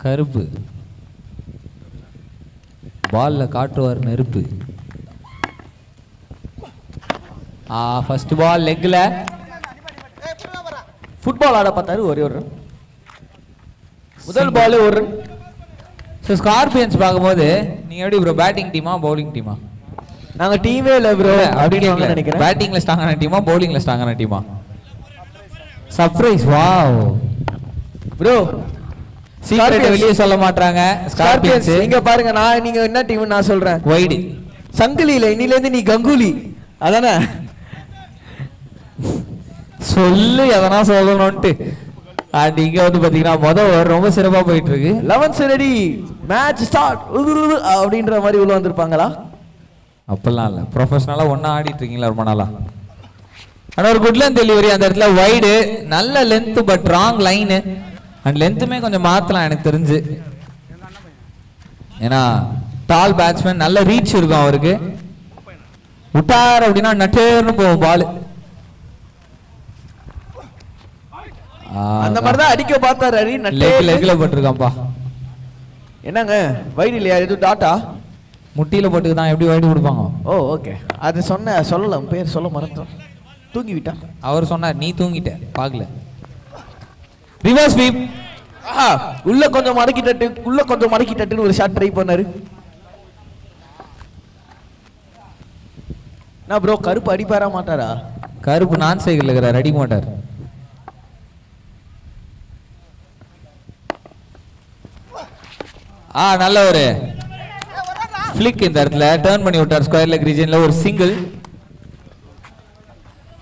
கருப்பு பால்ல காட்டுவார் நெருப்பு. First ball லெக்ல. ஃபுட்பால் ஆட பார்த்தாரு, ஒரே ஒரு ரன். முதல் பால் ஒரு ரன். ஸோ ஸ்கார்பியன்ஸ் பார்க்கும்போது நீங்க எப்படி ப்ரோ, பேட்டிங் டீமா பவுலிங் டீமா? நாங்க டீமே இல்லை ப்ரோ அப்படின்னு நினைக்கிறேன். பேட்டிங்ல ஸ்ட்ராங்கான டீமா பவுலிங்ல ஸ்ட்ராங்கான டீமா? Surprise, wow bro. சீக்ரெட் வெளியே சொல்ல மாட்டாங்க ஸ்கார்பியன்ஸ். இங்க பாருங்க, நீங்க என்ன டீம் நான் சொல்றேன். வைடு சங்கிலி இல்ல, இன்னில இருந்து நீ கங்குலி அதானே சொல்லு, எதனா சொல்லணும்ட்டு. இங்க வந்து பாத்தீங்கன்னா முதல் ரொம்ப சிறப்பா போயிட்டு இருக்கு. 11 ரெடி, மேட்ச் ஸ்டார்ட் அப்படின்ற மாதிரி உள்ள வந்திருப்பாங்களா? அப்பெல்லாம் இல்ல, ப்ரொஃபஷனலா ஒன்னா ஆடிட்டு இருக்கீங்களா ரொம்ப நாளா? ஆனா ஒரு குட் லென்த் டெலிவரி அந்த இடத்துல, வைடு நல்ல length but wrong line. And லென்த்துமே கொஞ்சம் மாத்தலாம் எனக்கு தெரிஞ்சு. ஏன்னா டால் பேட்ஸ்மேன், நல்ல ரீச் இருக்கும் அவருக்கு. விட்டார் அப்படின்னா நட்டேர்னு போகும் பால். அந்த மாதிரி தான் அடிக்க பார்த்தாரு. லெக்ல போட்டிருக்கான்பா. என்னங்க வைடு இல்லையா? எதுவும் டாட்டா முட்டியில போட்டு தான் எப்படி வைடு கொடுப்பாங்க? ஓ ஓகே, அது சொல்லலாம், பேர் சொல்ல மறந்தோம். தூங்கி விட்டா அவர் சொன்னார், நீ தூங்கிட்ட பார்க்கல. ரிவர்ஸ் ஸ்வீப், உள்ள கொஞ்சம் மடக்கிட்டட்டு ஒரு ஷாட் ட்ரை பண்ணாரு. நான் ப்ரோ கருப்பு அடிப்பாரா மாட்டாரா? கருப்பு நான் சைக்கிள் இருக்கிறார், அடிக்க மாட்டார். நல்ல ஒரு ஃபிளிக் இந்த இடத்துல டர்ன் பண்ணி விட்டார். ஸ்கொயர் லெக் ரீஜன்ல ஒரு சிங்கிள்.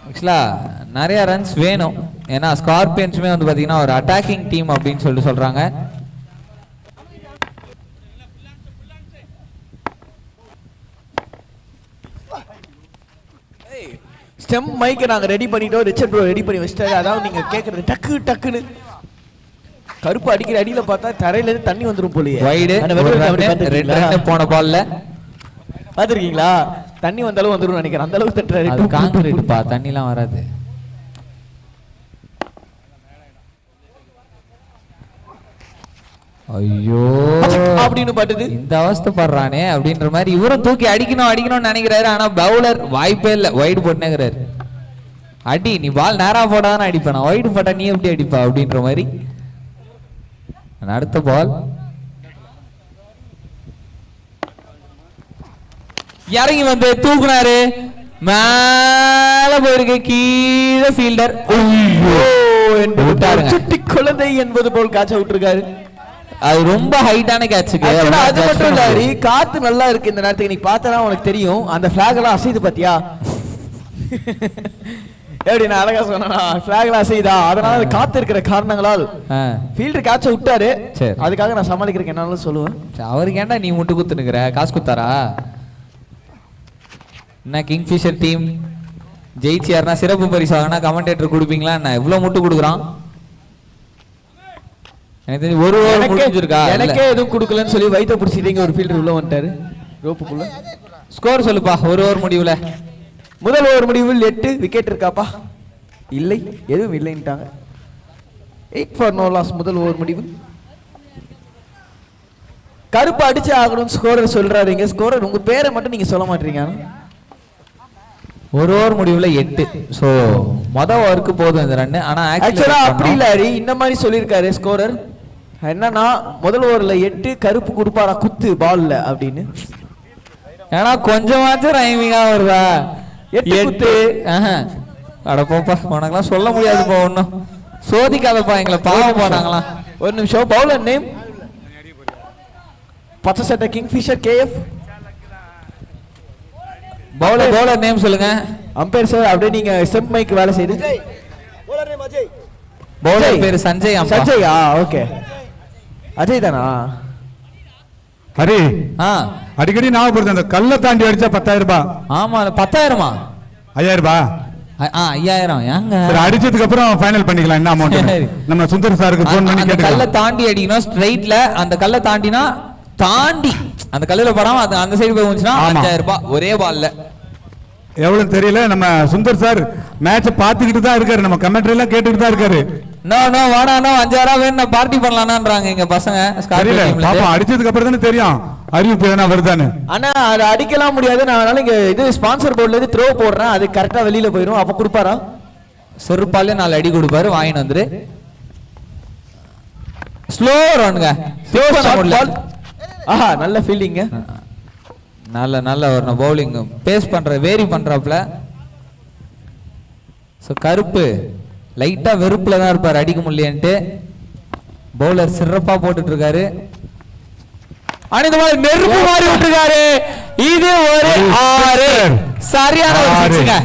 ஆக்சுவலா நிறைய ரன்ஸ் வேணும், ஏன்னா ஸ்கார்பியன்ஸுமே வந்து பாத்தீங்கன்னா ஒரு அட்டாக்கிங் டீம் அப்படின்னு சொல்லிட்டு சொல்றாங்க. ஸ்டெம் மைக்கை நாங்க ரெடி பண்ணிட்டோம், ரிச்சர்ட் ப்ரோ ரெடி பண்ணி வச்சிட்டாரு. அதாவது நீங்க கேக்குறது டக்குன்னு கருப்பு அடிக்கிற அடியில பார்த்தா தரையில இருந்து தண்ணி வந்துரும் போலியே. வைடு போன பால்ல பாத்துருக்கீங்களா? தண்ணி வந்தாலும் வந்துரும் நினைக்கிறேன், அந்த அளவுக்கு தட்டுறாரு. அது கான்கிரீட்பா, தண்ணிலாம் வராது. ஐயோ அப்படின்னு பட்டுது. இந்த அவஸ்தை படுறானே அப்படின்ற மாதிரி இவரும் தூக்கி அடிக்கணும்னு நினைக்கிறாரு. ஆனா பவுலர் வாய்ப்பே இல்லை, வைடு போட்டுனேங்கிறாரு. அடி, நீ பால் நேரா போட்டாதானே அடிப்பேன், வைடு போட்டா நீ எப்படி அடிப்பா அப்படின்ற மாதிரி. அடுத்த பால் இறங்கி வந்து தூக்குனாரு, மேல போயிருக்கு, கீழே ஃபீல்டர். சுட்டி குழந்தை என்பது போல் காட்ச விட்டுருக்காரு. அது ரொம்ப ஹைட்டான கேட்சுக்கு. அது மட்டும் இல்ல, காத்து நல்லா இருக்கு இந்த நேரத்துக்கு. நீ பார்த்தா உனக்கு தெரியும், அந்த பிளாக் எல்லாம் அசைது பாத்தியா? எப்படி நான் அழகா சொன்னா, பிளாக்லாம் அசைதா, அதனால காத்து இருக்கிற காரணங்களால் ஃபீல்டர் கேட்ச விட்டாரு. அதுக்காக நான் சமாளிக்கிறேன், என்னாலும் சொல்லுவேன். அவருக்கு ஏன்டா நீ முட்டு குத்துனுக்குற? காசு குத்தாரா என்ன? கிங்ஃபிஷர் டீம் ஜெயிச்சியாருன்னா சிறப்பு பரிசு வாங்கினா கமெண்டேட்டர் கொடுப்பீங்களா என்ன? இவ்வளவு முட்டு கொடுக்குறான். எனக்கு தெரிஞ்சு ஒரு முடிஞ்சிருக்கா? எனக்கே எதுவும் கொடுக்கலன்னு சொல்லி வயிற்ற பிடிச்சிட்டீங்க. ஒரு ஃபீல்டர் உள்ள வந்துட்டாரு ரோப்புக்குள்ள. ஸ்கோர் சொல்லுப்பா. ஒரு ஓவர் முடிவுல, முதல் ஓவர் முடிவில் 8 விக்கெட் இருக்காப்பா? இல்லை, எதுவும் இல்லைன்ட்டாங்க. 8 for no loss முதல் ஓவர் முடிவு. கருப்பு அடிச்சு ஆகணும் ஸ்கோரர் சொல்றாருங்க. ஸ்கோரர் உங்க பேரை மட்டும் நீங்க சொல்ல மாட்டீங்க. ஒரு ஓவர் முடிவுல 8. சோ மொதல் ஓவருக்கு போதும் இந்த ரன். ஆனா ஆக்சுவலா அப்படி இல்ல, இந்த மாதிரி சொல்லியிருக்காரு ஸ்கோரர். என்னன்னா முதல் ஓவர்ல 8 கருப்பு கொடுப்பாரா குத்து பால்ல அப்படின்னு. ஏன்னா கொஞ்சமாச்சும் ரைமிங்கா வருதா? 8 அட போப்பா, உனக்கெல்லாம் சொல்ல முடியாதுப்பா, ஒன்னும் சோதிக்காதப்பா எங்களை, பாவம் போனாங்களாம். ஒரு நிமிஷம். பவுலர் நேம் பச்சை சட்டை கிங்ஃபிஷர் KF. பவுலர் நேம் சொல்லுங்க. அம்பையர் சார் அப்படியே நீங்க ஸ்டெப் மைக் வேலை செய்து. Bowler name Ajay. பவுலர் பேரு சஞ்சய். சஞ்சயா? ஓகே, அஜய் தானா? ஹரி, அடிக்கடி ஞாபகப்படுத்த, அந்த கல்லை தாண்டி அடிச்சா 10,000 ரூபாய். ஆமா, 10,000மா? 5,000 ரூபாய். 5,000 ஏங்க? சரி, அடிச்சதுக்கு அப்புறம் ஃபைனல் பண்ணிக்கலாம். என்ன அமௌண்ட்? நம்ம சுந்தர் சாருக்கு ஃபோன் பண்ணி கேட்டு. கல்லை தாண்டி அடிக்கணும் ஸ்ட்ரைட்ல. அந்த கல்லை தாண்டினா தாண்டி அந்த கல்லுல படாம அந்த சைடு போய் வந்துச்சுன்னா 5,000 ரூபாய் ஒரே பால்ல. எவ்வளவு தெரியல. நம்ம சுந்தர் சார் மேட்சை பார்த்துக்கிட்டு தான் இருக்காரு, நம்ம கமெண்ட்ரி எல்லாம் கேட்டுக்கிட்டு தான் இருக்காரு. நோ வேணா 5000 வேணும் பார்ட்டி பண்ணலாம்ன்றாங்க எங்க பசங்க தெரியல பாப்பா அடிச்சதுக்கு அப்புறம் தானே தெரியும் அறிவிப்பு எதனா வருதானே. ஆனா அது அடிக்கலாம் முடியாது. நான் அதனால இங்க இது ஸ்பான்சர் போர்ட்ல இருந்து த்ரோ போடுறேன், அது கரெக்டா வெளியில போயிடும். அப்ப கொடுப்பாரா? செருப்பாலே 4 அடி கொடுப்பாரு, வாங்கிட்டு வந்துரு. ஸ்லோ ரன்ங்க, ஆஹா நல்ல ஃபீல்டிங்க, நல்ல ஒரு பவுலிங் பேஸ் பண்ற வேரி பண்றாப்ல. சோ கருப்பு லைட்டா வெறுப்புல தான் இருப்பாரு, அடிக்க முடியலன்ட்டு. பவுலர் சிறப்பா போட்டுட்டு இருக்காரு. அனிதமாக நெருப்பு மாறி விட்டுருக்காரு. இது ஒரு 6 சரியான ஒரு சிக்ஸ்ங்க.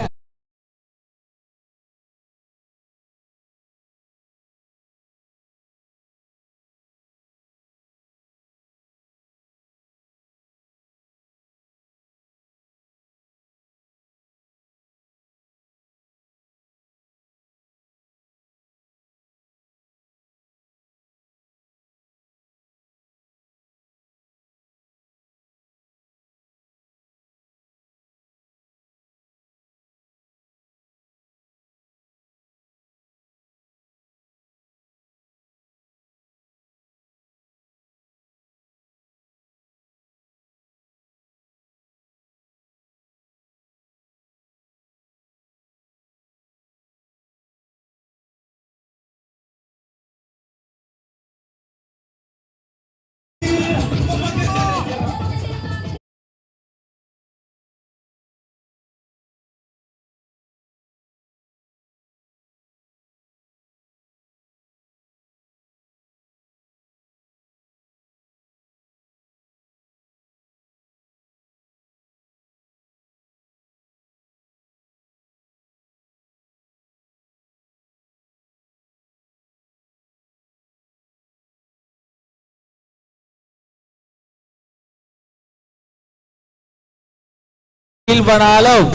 பண்ணாலும்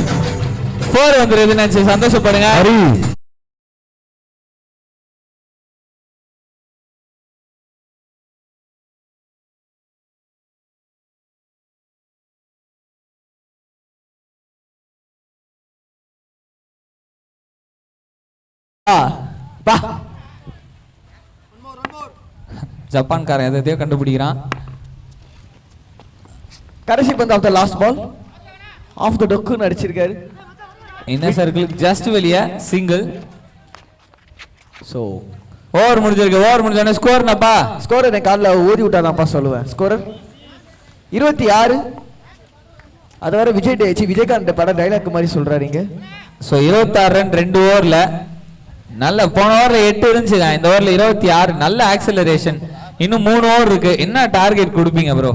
4 வந்துருது நினைச்சு சந்தோஷப்படுங்க. ஜப்பான்காரன் எதையோ கண்டுபிடிக்கிறான். கடைசி பந்து off the last ball off the டொக்குன்னு அடிச்சிருக்காரு. இன்னர் சர்க்கிள் ஜஸ்ட் வெளியே சிங்கிள். ஸோ ஓவர் முடிஞ்சிருக்கு. ஓவர் முடிஞ்சோடனே ஸ்கோர் என்னப்பா? ஸ்கோர் என் காலில் ஓதி விட்டாதான்ப்பா சொல்லுவேன். ஸ்கோரர் 26. அது வர விஜயகாந்த் படம் டைலாக் மாதிரி சொல்றாருங்க. ஸோ 26 ரன் 2 ஓவரில். நல்ல போன ஓவரில் 8 இருந்துச்சுங்க, இந்த ஓவரில் 26. நல்ல ஆக்சலரேஷன். இன்னும் 3 ஓவர் இருக்கு. என்ன டார்கெட் கொடுப்பீங்க ப்ரோ?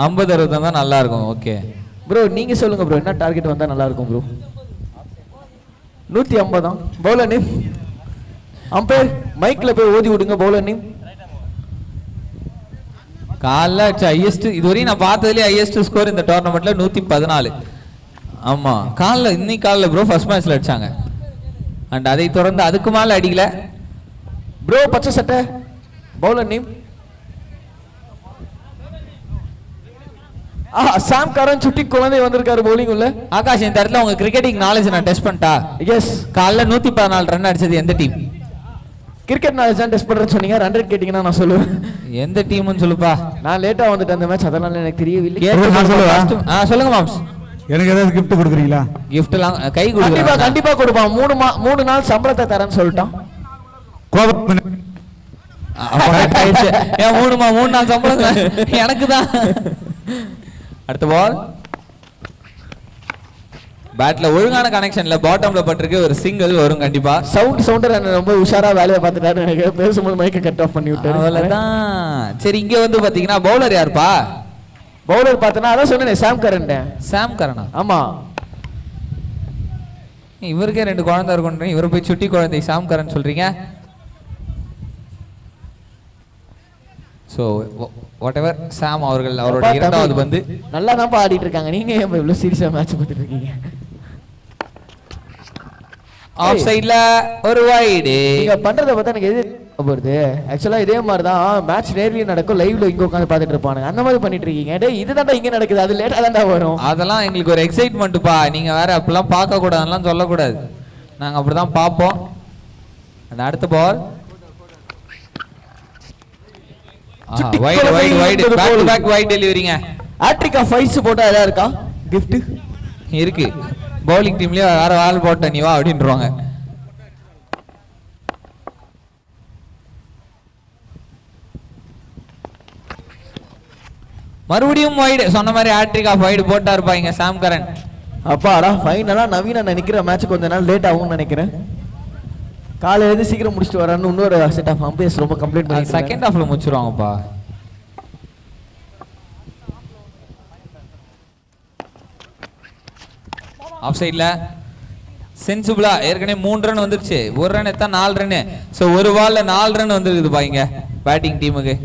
50-60 தான் நல்லா இருக்கும். ஓகே ப்ரோ நீங்க சொல்லுங்க ப்ரோ, என்ன டார்கெட் வந்தா நல்லா இருக்கும் ப்ரோ? 150 தான். பவுலர் நேம் அம்பையர் மைக்ல போய் ஓதி விடுங்க. பவுலர் நேம் காலைல ஹையஸ்ட் இதுவரையும் நான் பார்த்ததுலேயே ஹையஸ்ட் ஸ்கோர் இந்த டோர்னமெண்ட்ல 114. ஆமா காலைல இன்னைக்கு காலைல ப்ரோ ஃபர்ஸ்ட் மேட்ச்ல அடிச்சாங்க. அண்ட் அதை தொடர்ந்து அதுக்கு மேல அடிக்கல ப்ரோ. பச்சை சட்டை பவுலர் நேம் சாம் கரன். சுட்டி குழந்தை வந்திருக்காரு பவுலிங் உள்ள. ஆகாஷ் இந்த இடத்துல உங்க கிரிக்கெட்டிங் நாலேஜ் நான் டெஸ்ட் பண்ணிட்டா? எஸ். காலைல 114 ரன் அடிச்சது எந்த டீம்? கிரிக்கெட் நாலேஜ் தான் டெஸ்ட் பண்றேன்னு சொன்னீங்க. 100 கேட்டீங்கன்னா நான் சொல்லுவேன். எந்த டீம்னு சொல்லுப்பா. நான் லேட்டா வந்துட்டேன் அந்த மேட்ச், அதனால எனக்கு தெரியவில்லை. சொல்லுங்க மாம்ஸ். எனக்கு ஏதாவது gift கொடுக்குறீங்களா? gift எல்லாம் கை கொடுக்குறீங்க? கண்டிப்பா கொடுப்பான். 3 நாள் சம்பளத்தை தரேன்னு சொல்லிட்டான். ஏன் 3 நாள் சம்பளம் எனக்கு தான். அடுத்த பால் பேட்ல ஒழுங்கான கனெக்ஷன்ல பாட்டம்ல பட்டிருக்கு. ஒரு சிங்கிள் வரும் கண்டிப்பா. சவுண்டர் ரொம்ப உஷாரா வேலையை பார்த்துட்டாரு எனக்கு. பேசும்போது மைக்க கட் ஆஃப் பண்ணி விட்டாரு. அவ்வளவுதான். சரி இங்க வந்து பாத்தீங்கன்னா பவுலர் யாருப்பா? பவுலர் பார்த்தனா அதான் சொன்னேன் சாம் கரன். சாம் கரனா? ஆமா. இவருக்கே 2 குழந்தை இருக்குன்றீங்க, இவரை போய் சுட்டி குழந்தை சாம் கரன் சொல்றீங்க. ஸோ வாட் எவர் சாம் அவர்கள் அவரோட 2வது பந்து நல்லா தான் ஆடிட்டு இருக்காங்க. நீங்க இவ்வளவு சீரியஸா மேட்ச் பார்த்துட்டு இருக்கீங்க. ஆஃப் சைடுல ஒரு வைடு. நீங்க பண்றத பார்த்தா எனக்கு எது போறது? ஆக்சுவலா இதே மாதிரி தான் மேட்ச் நேர்லயே நடக்கும், லைவ்ல இங்க உட்கார்ந்து பார்த்துட்டு இருப்பானுங்க. அந்த மாதிரி பண்ணிட்டு இருக்கீங்க. டேய் இதுதான்டா இங்க நடக்குது, அது லேட்டா தான்டா வரும். அதெல்லாம் எங்களுக்கு ஒரு எக்ஸைட்மெண்ட்ப்பா. நீங்க வேற அப்பெல்லாம் பார்க்க கூடாதுலாம் சொல்லக்கூடாது. நாங்க அப்படிதான் பார்ப்போம். அந்த அடுத்த பால் சுட்டி வைட் குழந்தை வைட் வைட் என்பது பேக் டு போல். பேக் வைட் டெலிவரிங்க ஆட்ரிகா ஃபைட்ஸ் போட்டா எதா இருக்கா gift இருக்கு. பவுலிங் டீம்லயே வேற ஆள் போட்ட நீ வா அப்படின்றாங்க. மறுபடியும் வைடு சொன்ன மாதிரி ஹேட்ரிக் ஆஃப் வைடு போட்டா இருப்பாங்க சாம் கரன். அப்பாடா ஃபைனலா நவீன நினைக்கிற மேட்ச் கொஞ்ச நாள் லேட் ஆகும்னு நினைக்கிறேன். காலையில இருந்து சீக்கிரம் முடிச்சிட்டு வரான்னு இன்னொரு செட் ஆஃப் அம்பையர்ஸ் ரொம்ப கம்ப்ளைண்ட் பண்ணி செகண்ட் ஹாஃப்ல முடிச்சிருவாங்கப்பா. ஆஃப் சைட்ல சென்சிபிளா ஏற்கனவே 3 ரன் வந்துருச்சு. ஒரு ரன் எத்தா 4 ரன். சோ ஒரு பால்ல 4 ரன் வந்துருக்குது பாருங்க பேட்டிங் டீமுக்கு.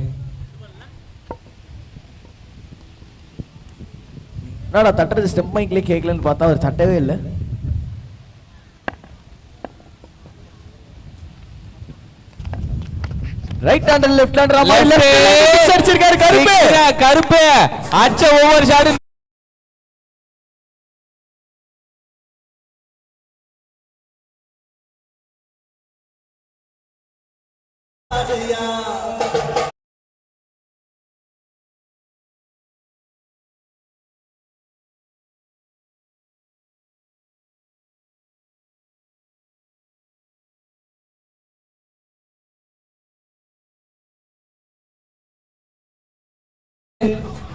என்னடா தட்டுறது ஸ்டெப் மைக்லயே கேட்கலன்னு பார்த்தா அவர் தட்டவே இல்லை. ரைட் ஹேண்டர் லெஃப்ட் ஹேண்டர் அடிச்சிருக்காரு கருப்பு. கருப்பு அச்ச ஓவர் ஷாட்.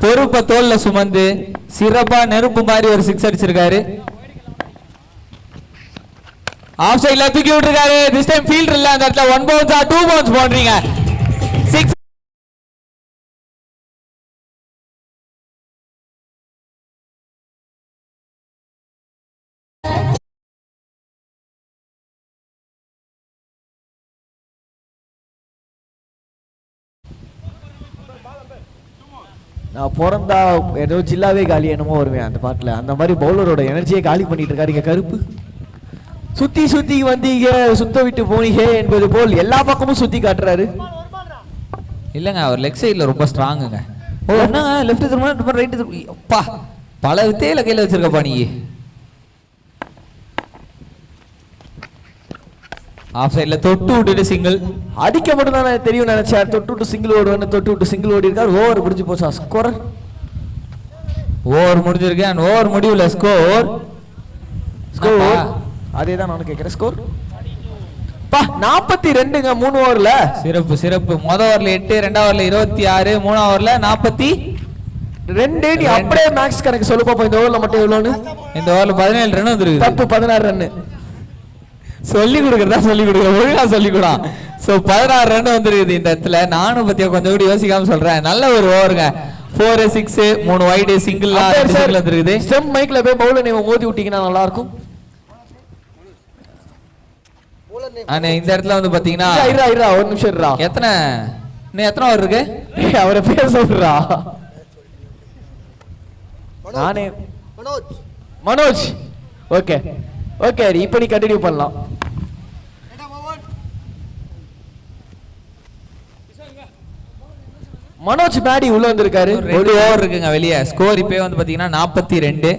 பொறுப்ப தோல்ல சுமந்து சிறப்பா நெருப்பு மாதிரி ஒரு 6 அடிச்சிருக்காரு. ஆஃப் சைட்ல தூக்கி விட்டுருக்காரு. திஸ் டைம் ஃபீல்டர் இல்ல அந்த இடத்துல 1 பவுன்ஸ் 2 பவுன்ஸ் போடுறீங்க 6. நான் பிறந்தா ஏதோ ஜில்லாவே காலி என்னமோ வருவேன் அந்த பாட்டுல. அந்த மாதிரி பவுலரோட எனர்ஜியை காலி பண்ணிட்டு இருக்காரு இங்க கருப்பு. சுத்தி சுத்தி வந்தீங்க சுத்த விட்டு போனீங்க என்பது போல் எல்லா பக்கமும் சுத்தி காட்டுறாரு. இல்லங்க அவர் லெக் சைடுல ரொம்ப ஸ்ட்ராங்குங்க. ஓ என்னங்க லெஃப்ட் திரும்ப ரைட் அப்பா பல வித்தையில கையில வச்சிருக்கப்பா நீ. ஆஃப் சைடுல தொட்டு விட்டுட்டு சிங்கிள். அடிக்க மட்டும் தான் தெரியும் நினைச்சார். தொட்டு விட்டு சிங்கிள் ஓடுவேன்னு தொட்டு விட்டு சிங்கிள் ஓடி இருக்கார். ஓவர் முடிஞ்சு போச்சா ஸ்கோர். ஓவர் முடிஞ்சிருக்கு. அண்ட் ஓவர் முடிவுல ஸ்கோர் ஸ்கோர் அதே தான் நானும் கேட்கிறேன். ஸ்கோர் பா 42ங்க 3 ஓவர்ல. சிறப்பு சிறப்பு. முத ஓவர்ல 8, ரெண்டாவது ஓவர்ல 26, மூணாவது ஓவர்ல 42. நீ அப்படியே மேக்ஸ் கணக்கு சொல்லு பாப்போம். இந்த ஓவர்ல மட்டும் எவ்வளவுன்னு. இந்த ஓவர்ல 17 ரன் வந்துருக்கு. தப்பு 16 ரன். சொல்லி கொடுக்கறதா சொல்லி கொடுக்குற ஒழுங்கா சொல்லி கொடுா. சோ 16 ரன் வந்துருக்குது இந்த இடத்துல. நானும் பத்தியா கொஞ்சம் கூட யோசிக்காம சொல்றேன். நல்ல ஒரு ஓவருங்க. 4, 6, 3 வைடு சிங்கிள் வந்துருக்குது. ஸ்டெம் மைக்ல போய் பவுலர் நீங்க மோதி விட்டீங்கன்னா நல்லா இருக்கும். ஆனா இந்த இடத்துல வந்து பாத்தீங்கன்னா ஒரு நிமிஷம் இருடா. எத்தனை ஓவர் இருக்கு அவரை பேர் சொல்றா. நானே மனோஜ். ஓகே ஓகே இப்போ நீ கண்டினியூ பண்ணலாம். மனோஜ் பேடி உள்ள வந்திருக்காரு. 2 ஓவர் இருக்குங்க வெளியே. ஸ்கோர் இப்போ வந்து பாத்தீங்கன்னா 42.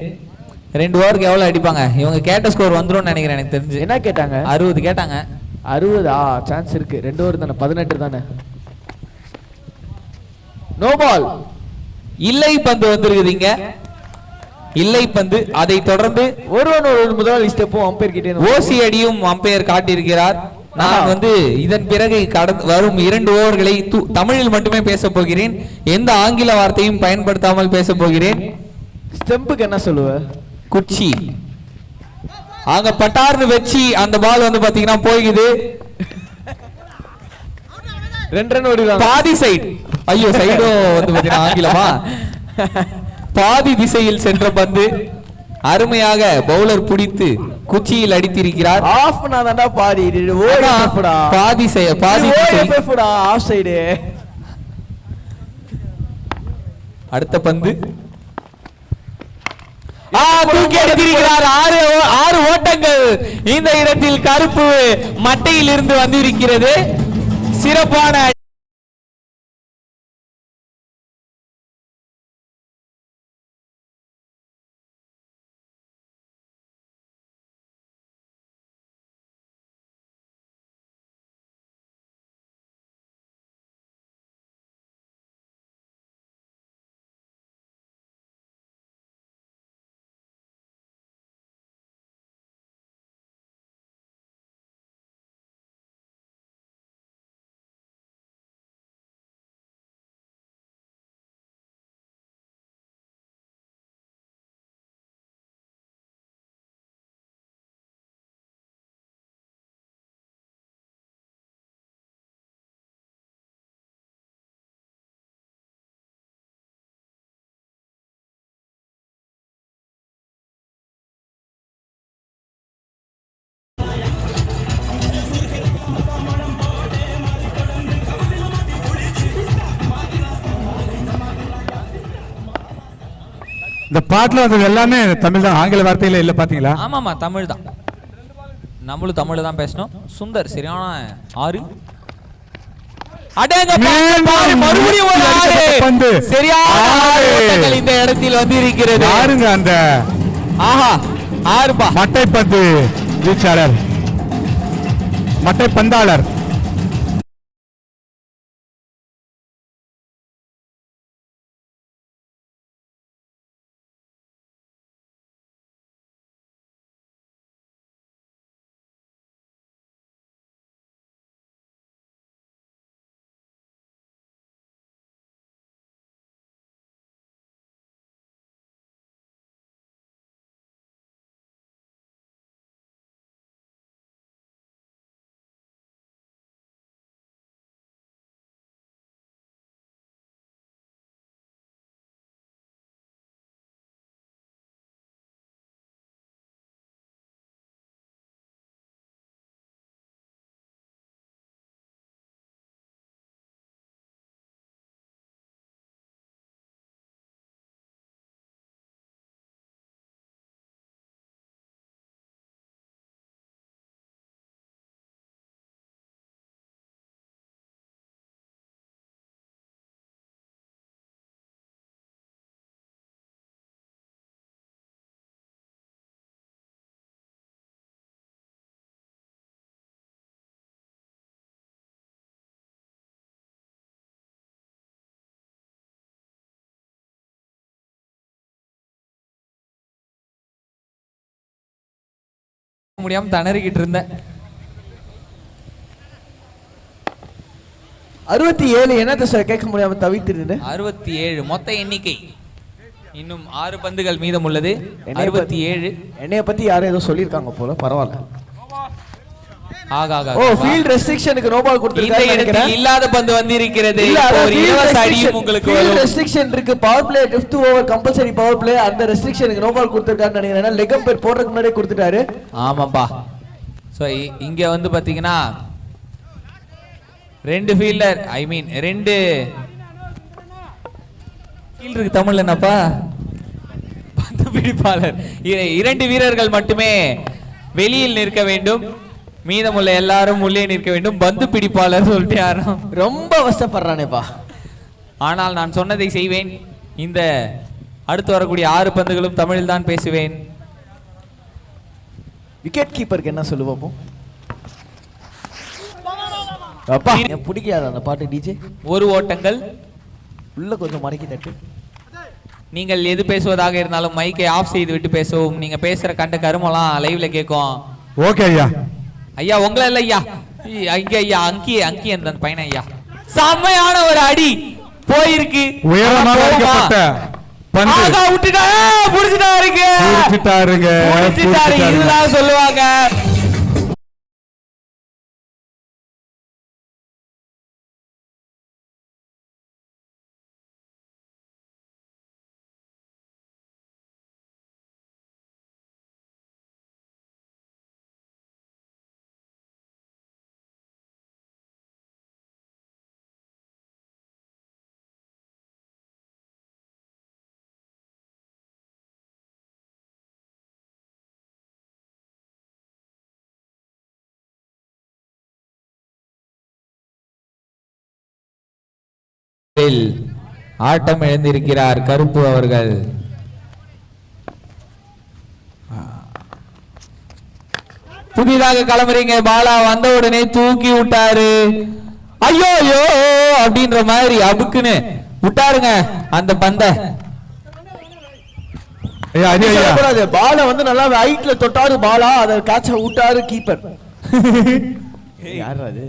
2 ஓவருக்கு எவ்வளவு அடிப்பாங்க இவங்க? கேட்ட ஸ்கோர் வந்துரும் நினைக்கிறேன் எனக்கு தெரிஞ்சு. என்ன கேட்டாங்க? 60 கேட்டாங்க. 60 சான்ஸ் இருக்கு. 2 ஓவர் தானே 18 தானே. No ball. இல்லை பந்து வந்திருக்குதுங்க. இல்லை பந்து. அதை தொடர்ந்து ஒரு முதலாளி ஸ்டெப்பும் அம்பையர் கிட்டே ஓசி அடியும் அம்பையர் காட்டியிருக்கிறார். நான் வந்து இதன் பிறகு வரும் 2 ஓவர்களை தமிழில் மட்டுமே பேச போகிறேன். எந்த ஆங்கில வார்த்தையும் பயன்படுத்தாமல் பேச போகிறேன். ஸ்டெம்புக்கு என்ன சொல்லுவ? குச்சி. அங்க பட்டார்னு வச்சு அந்த பால் வந்து பாத்தீங்கன்னா போகுது. 2 ரன் ஓடிடுவாங்க. பாதி சைடு. ஐயோ சைடும் வந்து பாத்தீங்கன்னா ஆங்கிலமா. பாதி திசையில் சென்ற பந்து அருமையாக பவுலர் பிடித்து குச்சியில் அடித்திருக்கிறார். ஆஃப் பண்ணாதடா பாதி. ஓடிடா. பாதி ஓடிடா ஆஃப் சைடு. அடுத்த பந்து தூக்கி அடித்திருக்கிறார். 6 ஓட்டங்கள் இந்த இடத்தில் கருப்பு மட்டையில் இருந்து வந்திருக்கிறது. சிறப்பான இந்த பாட்டுல வந்தது எல்லாமே தமிழ் தான், ஆங்கில வார்த்தையில இல்ல பாத்தீங்களா? ஆமாமா தமிழ் தான், நம்மளும் தமிழ் தான் பேசணும். சுந்தர் சரியான 6. மறுபடியும் ஒரு 6 சரியான இந்த இடத்தில் வந்து இருக்கிறது. யாருங்க அந்த ஆஹா 6 மட்டைப்பந்து வீச்சாளர், மட்டைப்பந்தாளர். முடியாம திணறிக்கிட்டு இருந்தேன். 67 என்னத்த சார் கேட்க முடியாம தவித்திருந்தேன். 67 மொத்த எண்ணிக்கை. இன்னும் 6 பந்துகள் மீதம் உள்ளது. 67. என்னைய பத்தி யாரும் ஏதோ சொல்லிருக்காங்க போல, பரவாயில்ல. ஆகாக ஓ ஃபீல்ட் ரெஸ்ட்ரிக்ஷனுக்கு நோ பால் கொடுத்திருக்காங்க நினைக்கிறேன். இல்லாத பந்து வந்து இருக்கிறது. ஒரு இலவச அடியும் உங்களுக்கு வரும். ஃபீல்ட் ரெஸ்ட்ரிக்ஷன் இருக்கு. Power play 5th over compulsory power play, அந்த ரெஸ்ட்ரிக்ஷனுக்கு நோ பால் கொடுத்திருக்கான்னு நினைக்கிறேன். லெக் அம்பையர் போறதுக்கு முன்னாடியே கொடுத்துட்டாரு. ஆமாப்பா. சோ இங்க வந்து பாத்தீங்கன்னா 2 ஃபீல்டர், ஐ மீன் 2 ஃபீல்டருக்கு தமிழ்ல என்னப்பா, பந்து பிடிப்பாளர், 2 வீரர்கள் மட்டுமே வெளியில் நிற்க வேண்டும், மீதமுள்ள எல்லாரும் உள்ளே நிற்க வேண்டும். பந்து பிடிப்பாளர் சொல்லிட்டு யாரும் ரொம்ப அவசரப்படுறானேப்பா. ஆனால் நான் சொன்னதை செய்வேன். இந்த அடுத்து வரக்கூடிய 6 பந்துகளும் தமிழில் தான் பேசுவேன். விக்கெட் கீப்பருக்கு என்ன சொல்லுவோம்? அப்பா எனக்கு பிடிக்காது அந்த பாட்டு டிஜே. 1 ஓட்டங்கள். உள்ள கொஞ்சம் மடக்கி தட்டு. நீங்கள் எது பேசுவதாக இருந்தாலும் மைக்கை ஆஃப் செய்து விட்டு பேசவும். நீங்க பேசுற கண்ட கருமெல்லாம் லைவ்ல கேட்கும். ஓகே ஐயா. ஐயா உங்கள இல்ல ஐயா, இங்க ஐயா அங்கி அந்த பையன் ஐயா. செம்மையான ஒரு அடி போயிருக்கு. உயரமாக அடிக்கப்பட்ட பந்து. ஆகா விட்டுட்டாரு, புடிச்சிட்டாருங்க. இதுதான் சொல்லுவாங்க. ஆட்டம் இழந்திருக்கிறார் கருப்பு அவர்கள். புதிதாக கிளம்புறீங்க. பாலா வந்த உடனே தூக்கி விட்டாரு. ஐயோ அப்படின்ற மாதிரி அபுக்குன்னு விட்டாருங்க அந்த பந்த. பால வந்து நல்லா ஹைட்ல தொட்டாரு பாலா, அதை கேட்ச விட்டாரு கீப்பர். யார் அது?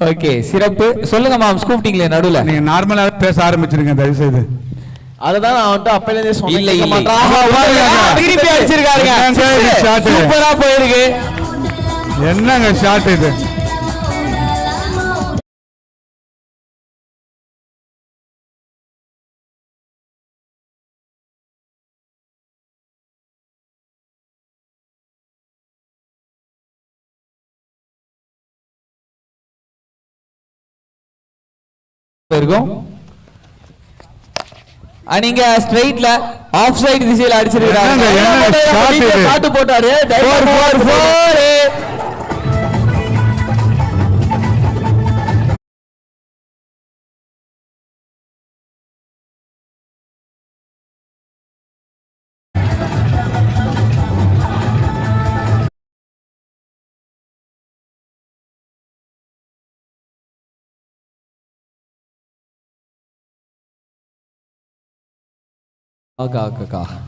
ஓகே சிறப்பு. சொல்லுங்க மாம், ஸ்கூப்டிங்ல நடுவுல நீங்க நார்மலா பேச ஆரம்பிச்சிருங்க தயவு செய்து. அததான் நான் வந்து அப்பையில இருந்தே சொன்னேன். இல்ல திருப்பி அடிச்சிருக்காருங்க. சூப்பரா போயிருக்கு. என்னங்க ஷாட் இது? நீங்க ஸ்ட்ரைட்ல ஆஃப் சைடு திசையில என்னங்க, என்ன shot இது? அடிச்சிருக்காங்க. பாட்டு போட்டாரு 4-4-4.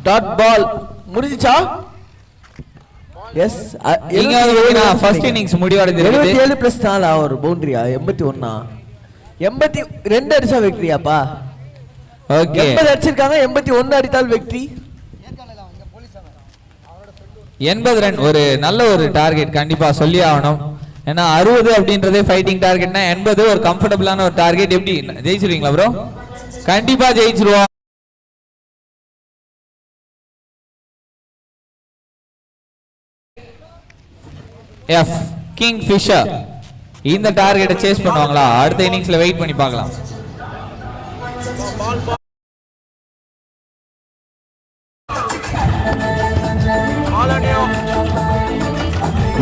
Dot ball முடிஞ்சுச்சா? எஸ் நீங்க வந்து ஃபர்ஸ்ட் இன்னிங்ஸ் முடிவடைந்திருக்கு. 77 பிளஸ் 4 ஒரு பவுண்டரியா? 81 82 அடிச்சா வெற்றியாப்பா? ஓகே 80 அடிச்சிருக்காங்க, 81 அடித்தால் வெற்றி. 80 ரன் ஒரு நல்ல ஒரு டார்கெட் கண்டிப்பா சொல்லி ஆகணும். ஏன்னா 60 அப்படின்றதே ஃபைட்டிங் டார்கெட்னா 80 ஒரு கம்ஃபர்டபிளான ஒரு டார்கெட். எப்படி ஜெயிச்சிருவீங்களா ப்ரோ? கண்டிப்பா ஜெயிச்சிருவோம். எஃப் கிங் ஃபிஷர் இந்த டார்கெட்டை சேஸ் பண்ணுவாங்களா? அடுத்த இன்னிங்ஸ்ல வெயிட் பண்ணி பார்க்கலாம்.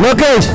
லோகேஷ்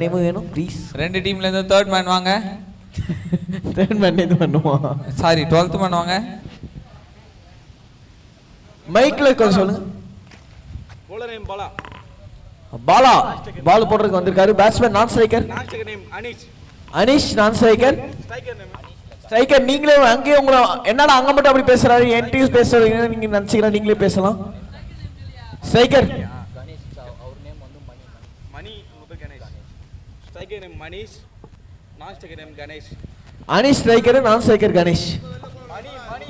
நேமும் வேணும் ப்ளீஸ். ரெண்டு டீம்ல இருந்து தேர்ட் மேன் வாங்க. தேர்ட் மேன் இது பண்ணுவோம். சாரி 12th மேன் வாங்க. மைக்ல கொஞ்சம் சொல்லுங்க. bowler name Bala. பாலா பால் போடுறதுக்கு வந்திருக்காரு. பேட்ஸ்மேன் நான் striker. Non striker name Anish. Anish நான் ஸ்ட்ரைக்கர். Striker name ஸ்ட்ரைக்கர் நீங்களே அங்கேயே உங்களை என்னடா அங்க மட்டும் அப்படி பேசுறாரு என்ட்ரிஸ் பேசுறீங்க நீங்க நினைச்சீங்களா நீங்களே பேசலாம். Striker Mani Muthu Ganesh. Striker name Manish. Non striker name Ganesh. Anish striker non striker Ganesh.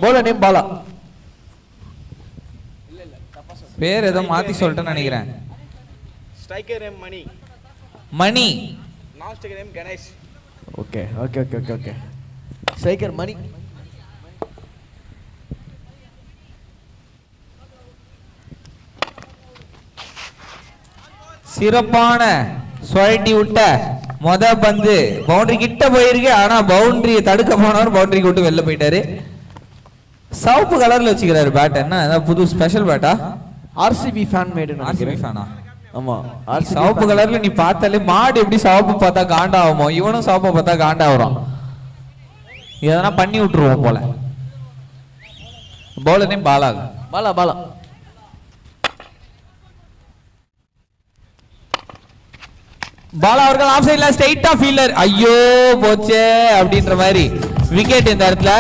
bowler name Bala. பேர் ஏதோ மாத்தி சொல்லிட்டேன்னு நினைக்கிறேன். Striker name Mani. Mani. Non striker name Ganesh. Okay okay okay okay okay. Striker Mani. சிறப்பான சுழட்டி விட்ட மொத பந்து பவுண்டரி கிட்ட போயிருக்கு. ஆனா பவுண்டரியை தடுக்க போனவர் பவுண்டரிக்கு விட்டு வெளில போயிட்டாரு. சிவப்பு கலர்ல வச்சுக்கிறாரு பேட். என்ன அதான் புது ஸ்பெஷல் பேட்டா? ஆர்சிபி ஃபேன் மேடு. ஆர்சிபி ஃபேனா? ஆமா சிவப்பு கலர்ல நீ பார்த்தாலே மாடு எப்படி சிவப்பு பார்த்தா காண்டாகுமோ இவனும் சிவப்பை பார்த்தா காண்டாகுறான். எதனா பண்ணி விட்டுருவோம் போல. Bowler name Bala. பாலா பாலா. பாலா அவர்கள் ஆஃப் சைடுல ஸ்ட்ரைட்டா ஃபீல்டர். ஐயோ போச்சே அப்படின்ற மாதிரி விக்கெட் இந்த இடத்துல.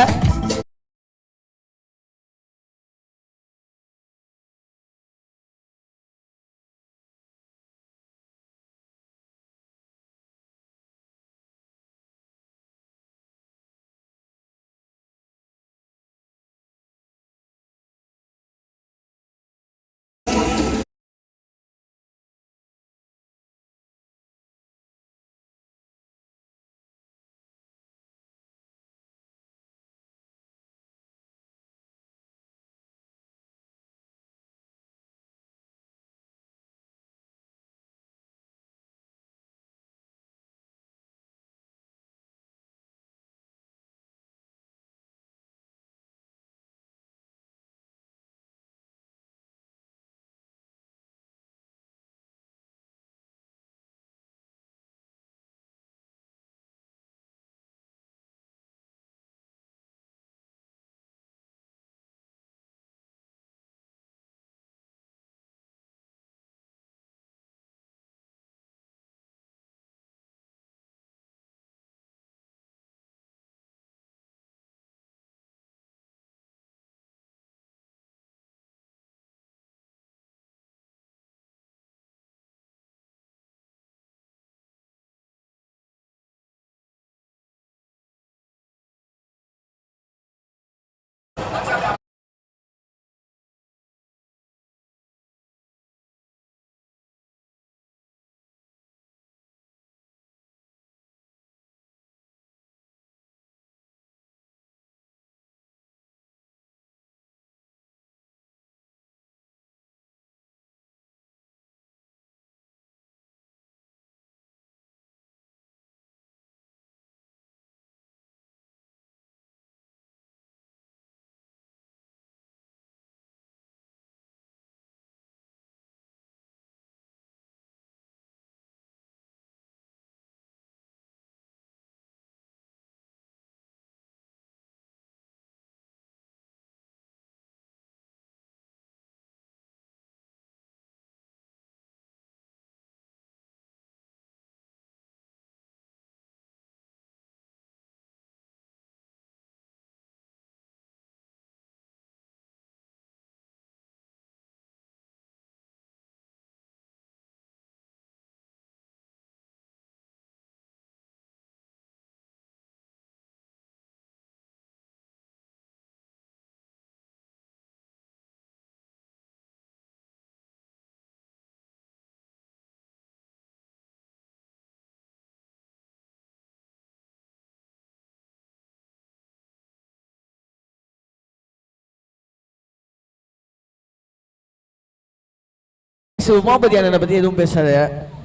உமாபதி அண்ணனை பத்தி எதுவும் பேசாத.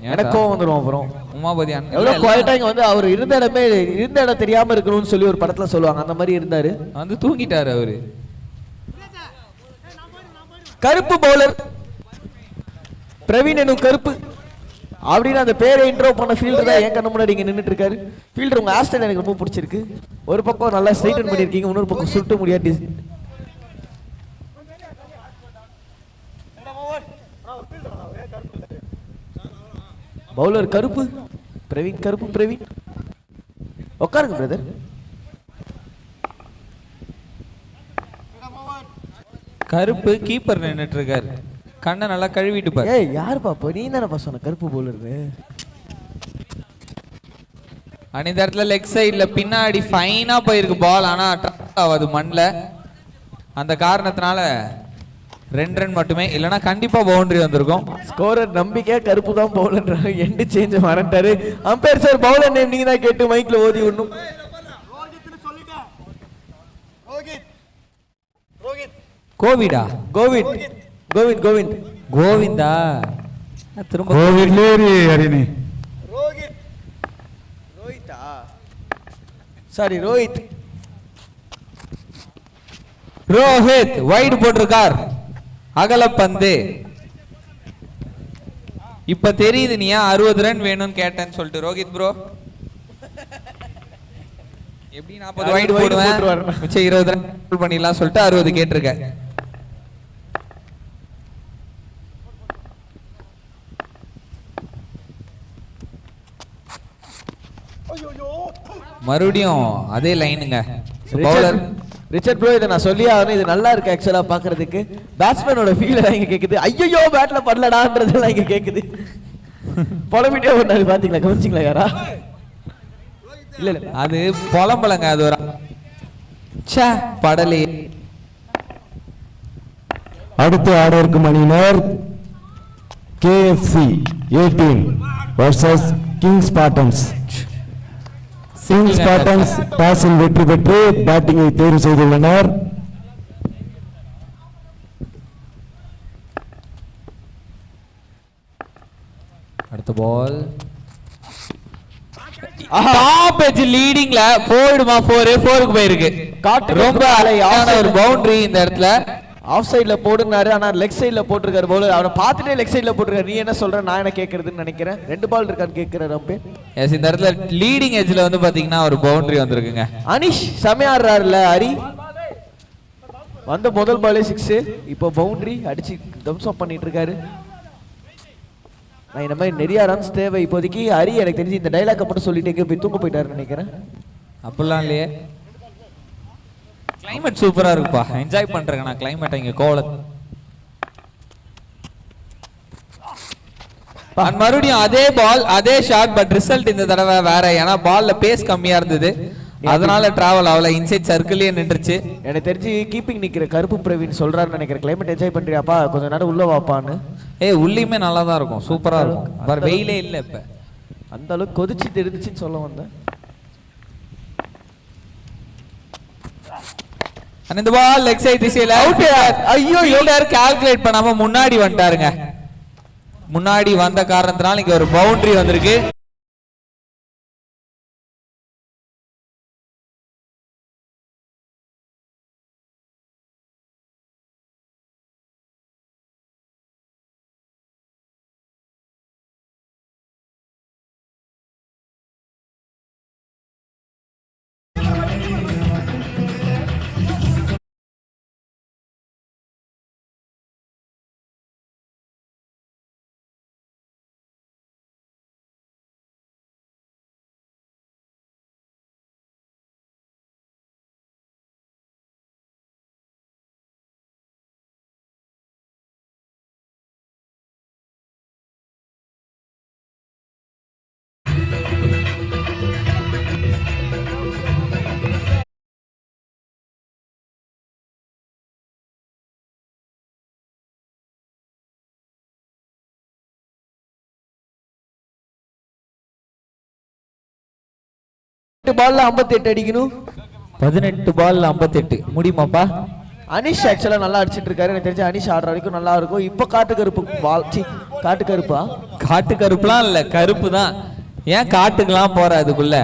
எனக்கும் வந்துடும். அப்புறம் உமாபதி எவ்வளவு குவாய்ட்டா இங்க வந்து அவர் இருந்த இடம் தெரியாம இருக்கணும்னு சொல்லி ஒரு படத்துல சொல்லுவாங்க. அந்த மாதிரி இருந்தாரு. வந்து தூங்கிட்டாரு அவரு. கருப்பு பவுலர் பிரவீன் எனும் கருப்பு அப்படின்னு அந்த பேரை இன்ட்ரோ பண்ண ஃபீல்டர் தான் என் கண்ணு முன்னாடி இங்க நின்னுட்டு இருக்காரு. ஃபீல்டர் உங்க ஹேர் ஸ்டைல் எனக்கு ரொம்ப பிடிச்சிருக்கு. ஒரு பக்கம் நல்லா ஸ்ட்ரைட்டன் பண்ணிருக்கீங்க, இன்னொரு பக்கம் சுருட்ட முடியாது. பவுலர் கருப்பு பிரவீன், கருப்பு பிரவீன் உட்காருங்க பிரதர். கருப்பு கீப்பர் நின்னுட்டு இருக்காரு, கண்ணை நல்லா கழுவிட்டு பாரு. ஏய் யார் பாப்பா, நீ தானே சொன்ன கருப்பு பவுலர். இந்த இடத்துல லெக் சைட்ல பின்னாடி ஃபைனா போயிருக்கு பால், ஆனா அட்ராக்ட் ஆகாது மண்ல. அந்த காரணத்தினால 2 ரன் மட்டுமே, இல்லைன்னா கண்டிப்பா பவுண்டரி வந்திருக்கும். ஸ்கோரர் நம்பிக்கையா கருப்பு தான் பவுலர் எண்டு சேஞ்ச் மறந்துட்டாரு. அம்பையர் சார் பவுலர் நேம் நீங்க தான் கேட்டு மைக்ல ஓதி விடணும். கோவிடா? கோவிந்த் கோவிந்த் கோவிந்த் கோவிந்தா? திரும்ப கோவிட்லேரி ஹரிணி. ரோஹிதா? சாரி ரோஹித். ரோஹித் வைடு போட்டிருக்கார், அகலப்பந்து. இப்ப தெரியுது நீ 60 ரன் வேணும்னு கேட்டேன்னு சொல்லிட்டு. ரோஹித் ப்ரோ எப்படி 40 வைடு போடுவேன், மிச்சம் 20 ரன் பண்ணிடலாம் சொல்லிட்டு 60 கேட்டிருக்க. மறுபடியும் அதே லைனுங்க. பவுலர் ரிச்சர்ட் ப்ரோ, இதை நான் சொல்லி ஆகணும், இது நல்லா இருக்கு ஆக்சுவலா பாக்குறதுக்கு. பேட்ஸ்மேனோட ஃபீல் இங்க கேக்குது. ஐயோ பேட்ல படலடான்றதெல்லாம் இங்க கேக்குது. புலம்பிட்டே ஒரு நாள் பாத்தீங்களா, கவனிச்சிங்களா யாரா? இல்ல இல்ல அது புலம்பலங்க, அது ஒரு படலே. அடுத்து ஆட இருக்கும் அணியினர் KFC A-Team vs King Spartans. King Spartans டாஸில் வெற்றி பெற்று பேட்டிங்கை தேர்வு செய்துள்ளனர். அடுத்த பால் டாப் எட்ஜ் லீடிங்ல போயிடுமா? 4க்கு போயிருக்கு. ரொம்ப அழகான ஒரு பவுண்டரி இந்த இடத்துல. ஆஃப் சைட்ல போடுனாரு, ஆனா லெக் சைட்ல போட்டிருக்காரு பவுலர். அவரை பார்த்துட்டே லெக் சைட்ல போட்டிருக்காரு. நீ என்ன சொல்ற, நான் என்ன கேட்கறதுன்னு நினைக்கிறேன். 2 பால் இருக்கான்னு கேட்கிறாரு அம்பே. எஸ், இந்த இடத்துல லீடிங் எட்ஜ்ல வந்து பாத்தீங்கன்னா ஒரு பவுண்டரி வந்திருக்குங்க. அனிஷ் செமையாடுறாருல. ஹரி வந்த முதல் பாலே 6, இப்போ பவுண்டரி அடிச்சு தம்ஸ் பண்ணிட்டு இருக்காரு. நான் இந்த மாதிரி நிறைய ரன்ஸ் தேவை இப்போதைக்கு. ஹரி எனக்கு தெரிஞ்சு இந்த டைலாக் மட்டும் சொல்லிட்டு எங்க போய் தூங்க போயிட்டாருன்னு நினைக்கிறேன். அப்படிலாம் இல்லையே, கிளைமேட் சூப்பரா இருக்குப்பா, என்ஜாய் பண்றேங்க நான் கிளைமேட் இங்க கோவளம். மறுபடியும் அதே பால் அதே ஷாட், பட் ரிசல்ட் இந்த தடவை வேற. ஏன்னா பால்ல பேஸ் கம்மியா இருந்தது, அதனால டிராவல் ஆகல, இன்சைட் சர்க்கிள்லயே நின்றுச்சு. எனக்கு தெரிஞ்சு கீப்பிங் நிக்கிற கருப்பு பிரவீன் சொல்றாருன்னு நினைக்கிறேன். கிளைமேட் என்ஜாய் பண்றியாப்பா, கொஞ்ச நேரம் உள்ள வாப்பான்னு. உள்ளியுமே நல்லா தான் இருக்கும், சூப்பரா இருக்கும். வேற வெயிலே இல்ல இப்ப, அந்த அளவுக்கு கொதிச்சு தெரிஞ்சுன்னு சொல்ல வந்தேன். அந்த பால் லெக் சைடு திசையில அவுட். ஐயோ, யோடர் கால்குலேட் பண்ணாம முன்னாடி வந்துட்டாருங்க. முன்னாடி வந்த காரணத்தினால இங்க ஒரு பவுண்டரி வந்திருக்கு. பால்ல 58 அடிக்கணும். 18 பால் 58 முடியுமாப்பா? அனிஷ் ஆக்சுவலா நல்லா அடிச்சிட்டு இருக்காரு. எனக்கு தெரிஞ்ச அனிஷ் ஆடுற வரைக்கும் நல்லா இருக்கும். இப்ப காட்டு கருப்பு பால், காட்டு கருப்பா? காட்டு கருப்புலாம் இல்ல, கருப்பு தான். ஏன் காட்டுக்கெல்லாம் போற அதுக்குள்ள?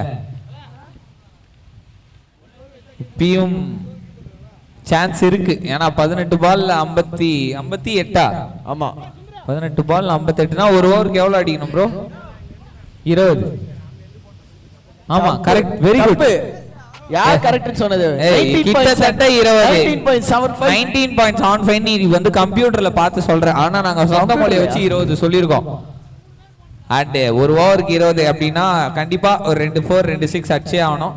இப்பயும் சான்ஸ் இருக்கு, ஏன்னா 18 பால் 58. ஆமா, 18 பால் 58னா ஒரு ஓவருக்கு எவ்வளவு அடிக்கணும் ப்ரோ? 20. ஆமா கரெக்ட், வெரி குட். யார் கரெக்ட்னு சொன்னது? கிட்டத்தட்ட 20. 19.75. 19.75 நீ வந்து கம்ப்யூட்டர்ல பார்த்து சொல்ற. ஆனா நாங்க சொந்த மொழியை வச்சு 20 சொல்லியிருக்கோம். அண்ட் ஒரு ஓவருக்கு 20 அப்படின்னா கண்டிப்பா ஒரு 2 4 2 6 அடிச்சே ஆகணும்.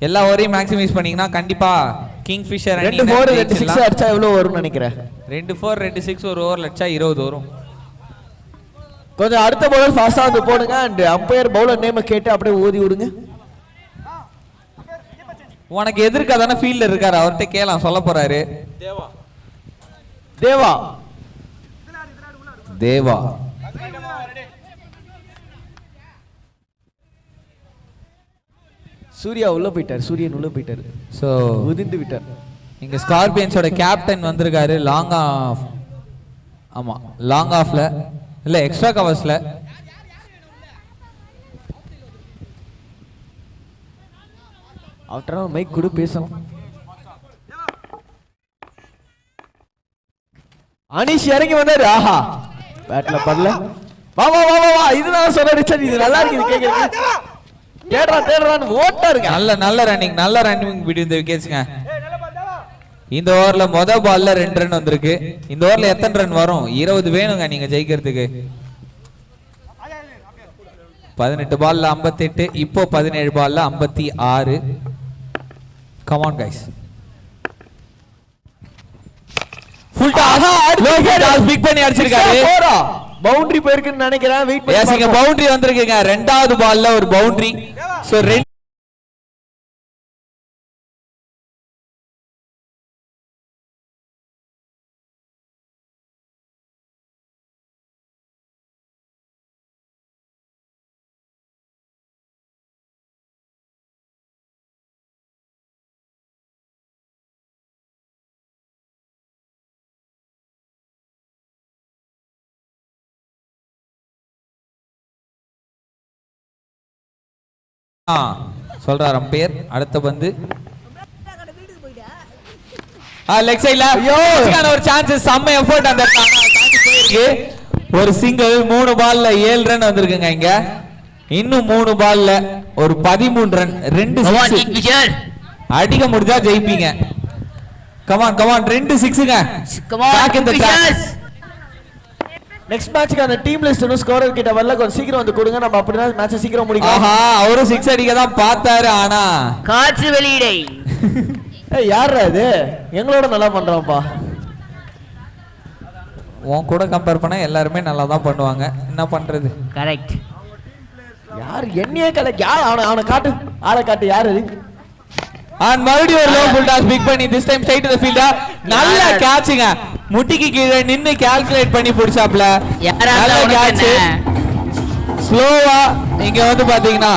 எல்லா ஓவரையும் மேக்ஸிமைஸ் பண்ணீங்கன்னா கண்டிப்பா கிங் ஃபிஷர் 2 4 2 6 அடிச்சா எவ்வளவு வரும்னு நினைக்கிறேன்? 2 4 2 6 ஒரு ஓவர்ல அடிச்சா 20 வரும். கொஞ்சம் அடுத்த பவுலர் ஃபாஸ்டா வந்து போடுங்க. அண்ட் அம்பையர் பவுலர் நேம கேட்டு அப்படியே ஊதி விடுங்க. உனக்கு எதிர்க்க தானே ஃபீல்டர் இருக்காரு, அவர்கிட்ட கேலாம், சொல்ல போறாரு. தேவா தேவா சூர்யா உள்ள போயிட்டார். சூரியன் உள்ள போயிட்டாரு. சோ உதிர்ந்து விட்டார். இங்க ஸ்கார்பியன்ஸோட கேப்டன் வந்திருக்காரு. லாங் ஆஃப், ஆமா லாங் ஆஃப்ல இல்ல எக்ஸ்ட்ரா கவர்ஸ்ல. அவர்கிட்ட மைக் கொடு பேசணும். அனிஷ் இறங்கி வந்தாரு. ஆஹா பேட்ல படல. வா வா வா வா, இதுதான் சொன்ன ரிச்சர்ட். இது நல்லா இருக்கு, இது கேக்குறது. தேடுறான்னு ஓட்டாருங்க. நல்ல ரன்னிங் விடு இந்த விக்கெட்ஸ்ங்க. இந்த ஓவர்ல மொத பால்ல 2 ரன் வந்திருக்கு. இந்த ஓவர்ல எத்தனை ரன் வரும்? 20 வேணுங்க நீங்க ஜெயிக்கிறதுக்கு. 18 பால்ல 58, இப்போ 17 பால்ல 56. Come on guys. Full toss pick பண்ணி அடிச்சிருக்காரு. பவுண்டரி போயிருக்குன்னு நினைக்கிறேன். வெயிட் பண்ணி இங்க பவுண்டரி வந்திருக்குங்க. ரெண்டாவது பால்ல ஒரு பவுண்டரி. சோ சொல்றார் அம்பையர். அடுத்த பந்து லெக் சைடுல ஒரு சான்ஸ். செம்ம எஃபோர்ட் அந்த தாண்டி போயிருக்கு. ஒரு சிங்கிள். 3 பால்ல 7 ரன் வந்திருக்குங்க. இங்க இன்னும் 3 பால்ல ஒரு 13 ரன். 2 அடிக்க முடிஞ்சா ஜெயிப்பீங்க. கமான் 2 6ங்க. நெக்ஸ்ட் மேட்ச்க்கு அந்த டீம் லிஸ்ட் இன்னும் ஸ்கோரர் கிட்ட வரல. கொஞ்சம் சீக்கிரம் வந்து கொடுங்க. நம்ம அப்படினா மேட்சை சீக்கிரம் முடிக்கலாம். ஆஹா அவரும் 6 அடிக்க தான் பார்த்தாரு. ஆனா காற்று வெளியிடை. ஏய் யாரா இது? எங்களோட நல்லா பண்றான்ப்பா. உன் கூட கம்பேர் பண்ணா எல்லாருமே நல்லா தான் பண்ணுவாங்க. என்ன பண்றது? கரெக்ட். யார் என்னையே கலக்கு? யார் அவனை காட்டு. ஆளை காட்டு. யார் அது? And மறுபடியும் ஒரு லோ ஃபுல் டாஸ் பிக் பண்ணி this time straight to the fielder. நல்ல கேட்ச்ங்க. முட்டிக்கு கீழே நின்னு கால்குலேட் பண்ணி புடிச்சாப்ல. நல்ல கேட்ச். ஸ்லோவா இங்க வந்து பாத்தீங்கன்னா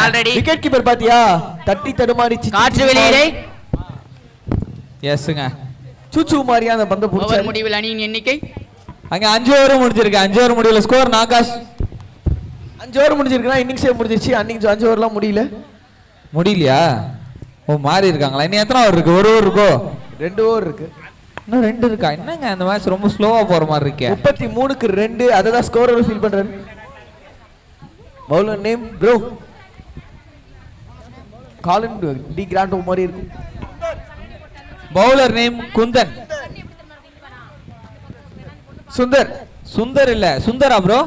ஆல்ரெடி விக்கெட் கீப்பர் பாத்தியா? தட்டி தடுமாறிச்சு. காற்று வெளியிடை. எஸ்ங்க. சூச்சு மாதிரியா அந்த பந்த ஓவர் புடிச்சாரு. முடிவில் அணியின் எண்ணிக்கை அங்க 5 ஓவர் முடிஞ்சிருக்கு. 5 ஓவர் முடிவுல ஸ்கோர் நாகாஷ் 5 ஓவர் முடிஞ்சிருக்குனா இன்னிங்ஸே முடிஞ்சிருச்சு. அன்னைக்கு 5 ஓவர்லாம் முடியல. முடியலையா? ஓ மாறி இருக்காங்களா? இன்னும் எத்தனை ஓவர் இருக்கு? ஒரு ஓவர் இருக்கோ? 2 ஓவர் இருக்கு. இன்னும் 2 இருக்கா? என்னங்க அந்த மேட்ச் ரொம்ப ஸ்லோவா போற மாதிரி இருக்கே. 33க்கு 2. அததான் ஸ்கோரர் ஃபீல் பண்றாரு. Bowler name bro Colin de Grandhomme மாதிரி இருக்கு. Bowler name Kundan. சுந்தர். சுந்தர் இல்ல, சுந்தரா bro?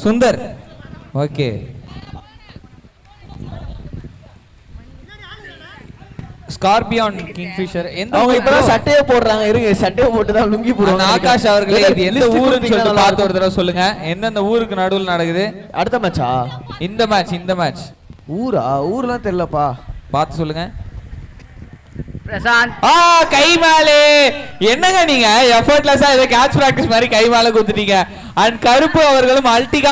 Sundar. Okay. Scorpion Kingfisher. அவங்க இப்பதான் சட்டையே போடுறாங்க. இருங்க, சட்டையை போட்டு தான் லுங்கி போடுவாங்க. ஆகாஷ் அவர்களே, இது எந்த ஊருன்னு சொல்லிட்டு பார்த்து ஒரு தடவை சொல்லுங்க. எந்தெந்த ஊருக்கு நடுவுல நடக்குது? அடுத்த மேட்சா? இந்த மேட்ச். ஊரா? ஊர்லாம் தெரியலப்பா, பார்த்து சொல்லுங்க. பிரசாந்த் கை மேலே. என்னங்க நீங்க எஃபர்ட்லெஸ்ஸா ஏதோ கேட்ச் பிராக்டிஸ் மாதிரி கை மேல குத்துட்டீங்க. அண்ட் கருப்பு அவர்களும் அல்டிகா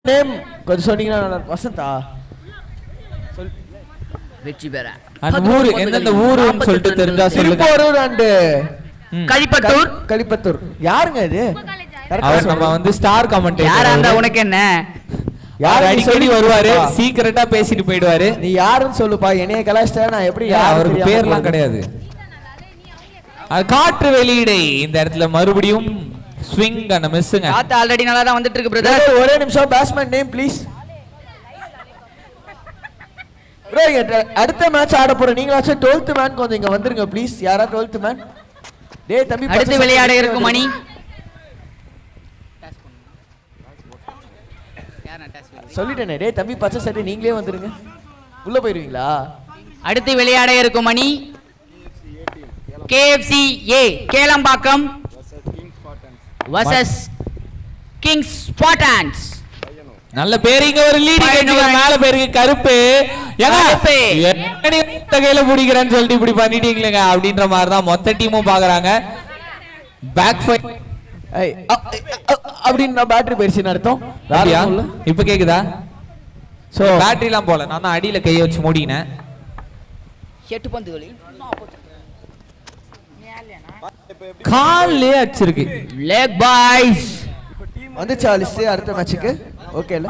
நேம் கொஞ்சம் சொன்னீங்கன்னா நல்லா இருக்கும். வசந்தா வெற்றி பெற அந்த ஊரு எந்தெந்த ஊருன்னு சொல்லிட்டு தெரிஞ்சா சொல்லுங்க. திருப்பூர் அண்ட் கலிப்பத்தூர். கலிப்பத்தூர். யாருங்க இது? அவர் நம்ம வந்து ஸ்டார் கமெண்டேட்டர். யாரா இருந்தா உனக்கு என்ன? யார் அடிக்கடி வருவாரு, சீக்கிரட்டா பேசிட்டு போயிடுவாரு. நீ யாருன்னு சொல்லுப்பா. என்னைய கலாச்சிட்டா நான் எப்படி? அவருக்கு பேர்லாம் கிடையாது. காற்று வெளியீடை இந்த இடத்துல மறுபடியும் ஸ்விங் அண்ட் மிஸ்ஸுங்க. காத்து ஆல்ரெடி நல்லா தான் வந்துட்டு இருக்கு பிரதர். ஒரே நிமிஷம். Batsman name please. ப்ரோ, அடுத்த மேட்ச் ஆட போற நீங்களாச்சும் 12th மேன் கொஞ்சம் இங்க வந்துருங்க ப்ளீஸ். யாரா 12th மேன்? டேய் தம்பி, அடுத்து விளையாட இருக்கும் மணி. சொல்லிட்டேனே. டேய் தம்பி, பச்சை சட்டை நீங்களே வந்துருங்க. உள்ள போயிருவீங்களா? அடுத்து விளையாட இருக்கும் மணி KFC A Kelambakkam vs Kings Spartans. நல்ல பேரு. இங்க ஒரு லீடிங் எட்ஜ்ல மேல பேருக்கு கருப்பு. கருப்பு. என்னடி கையில பிடிக்கிறேன்னு சொல்லிட்டு இப்படி பண்ணிட்டீங்களேங்க அப்படின்ற மாதிரி தான் மொத்த டீமும் பாக்குறாங்க. பேக் ஃபைட் அப்படின்னு நான் பேட்டரி போயிருச்சுன்னு அர்த்தம். இப்ப கேக்குதா? சோ பேட்டரி எல்லாம் போல. நான் தான் அடியில கையை வச்சு மூடினேன். 8 பந்துகளில் கால்லே அடிச்சிருக்கு. லெக் பாய்ஸ் வந்துச்சா லிஸ்ட் அடுத்த மேட்சுக்கு? ஓகே இல்ல?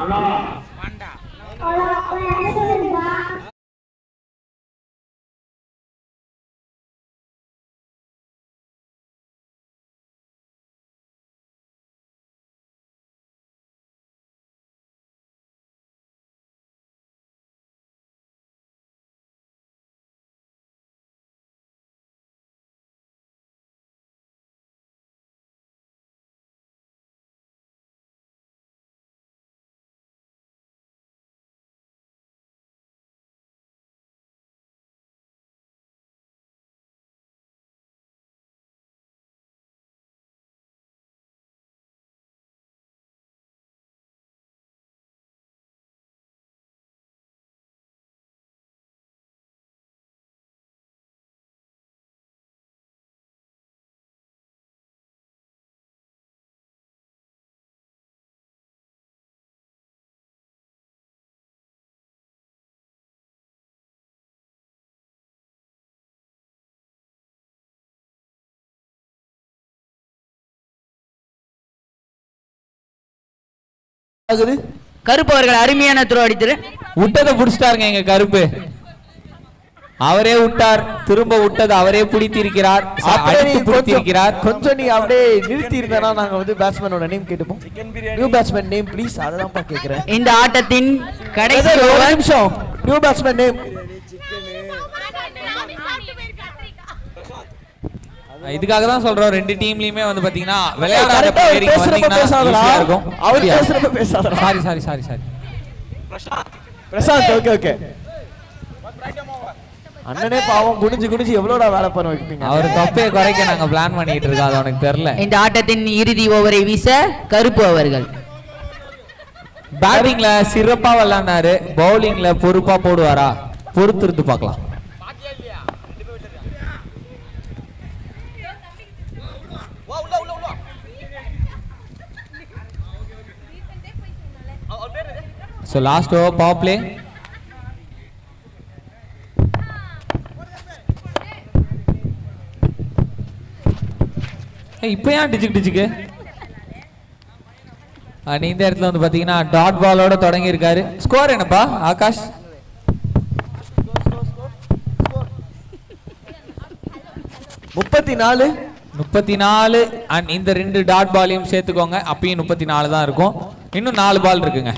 கருப்பு அவர்கள் அருமையான த்ரோ அடித்து விட்டதை புடிச்சிட்டாருங்க எங்க கருப்பு. அவரே விட்டார், திரும்ப விட்டது அவரே பிடித்திருக்கிறார். கொஞ்சம் நீ அப்படியே நிறுத்தி இருந்தா நாங்க வந்து பேட்ஸ்மேனோட நேம் கேட்டுப்போம். New batsman name please. அததான் பா கேக்குறேன். இந்த ஆட்டத்தின் கடைசி ஒரு நிமிஷம். New batsman name. இதுக்காக தான் சொல்றோம் ரெண்டு டீம்லயுமே வந்து பாத்தீங்கன்னா விளையாடாத கரெக்டா பிளேயரிங் பேசுறப்ப வந்தீங்கன்னா பேசாதடா. ஈஸியா இருக்கும். அவர் பேசுறப்ப பேசாதடா. சாரி. பிரசாந்த் ஓகே அண்ணனே பாவம் குனிஞ்சு எவ்வளோடா வேலை பண்ண வைப்பீங்க. அவர் தொப்பையை குறைக்க நாங்க பிளான் பண்ணிட்டு இருக்கோம், அது உனக்கு தெரியல. இந்த ஆட்டத்தின் இறுதி ஓவரை வீச கருப்பு அவர்கள். பேட்டிங்ல சிறப்பா விளையாண்டாரு, பவுலிங்ல பொறுப்பா போடுவாரா பொறுத்திருந்து பார்க்கலாம். So last over power play. இப்போ ஏன் டிஜிக்கு இந்த இடத்துல வந்து பாத்தீங்கன்னா டாட் பாலோட தொடங்கி இருக்காரு. ஸ்கோர் என்னப்பா ஆகாஷ்? 34 அண்ட் இந்த 2 டாட் பாலையும் சேர்த்துக்கோங்க, அப்பயும் 34 தான் இருக்கும். இன்னும் 4 பால் இருக்குங்க.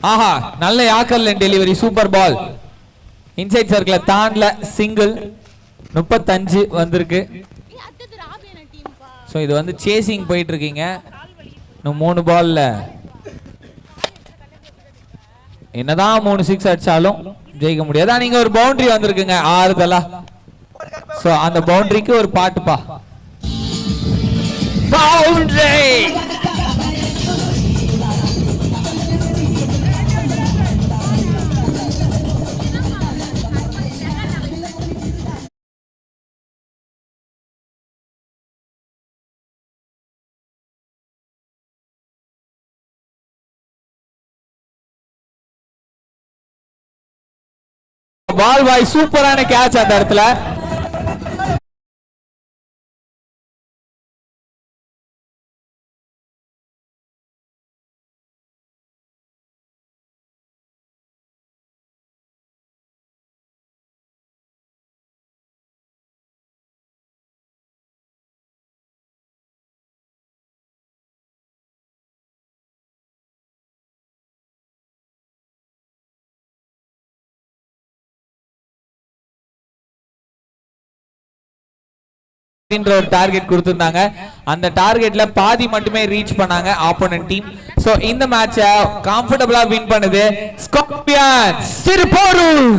ஆஹா, நல்ல yorker line delivery, super ball. Inside சர்க்கிள தாண்டல, சிங்கிள். 35 வந்திருக்கு. ஸோ இது வந்து சேசிங் போயிட்டு இருக்கீங்க. இன்னும் 3 பால்ல என்னதான் 3 6 அடிச்சாலும் ஜெயிக்க முடியாது. நீங்க ஒரு பவுண்டரி வந்திருக்குங்க ஆறுதலா. ஸோ அந்த பவுண்டரிக்கு ஒரு பாட்டுப்பா. பவுண்டரி பால் பாய் சூப்பரான கேட்ச் அந்த இடத்துல. ஒரு டார்கெட் கொடுத்திருந்தாங்க, அந்த டார்கெட்ல பாதி மட்டுமே ரீச் பண்ணாங்க ஆப்போனன்ட் டீம். சோ இந்த மேட்சை கம்ஃபர்டபிளா வின் பண்ணுது ஸ்கார்பியன்ஸ் திருப்போரூர்.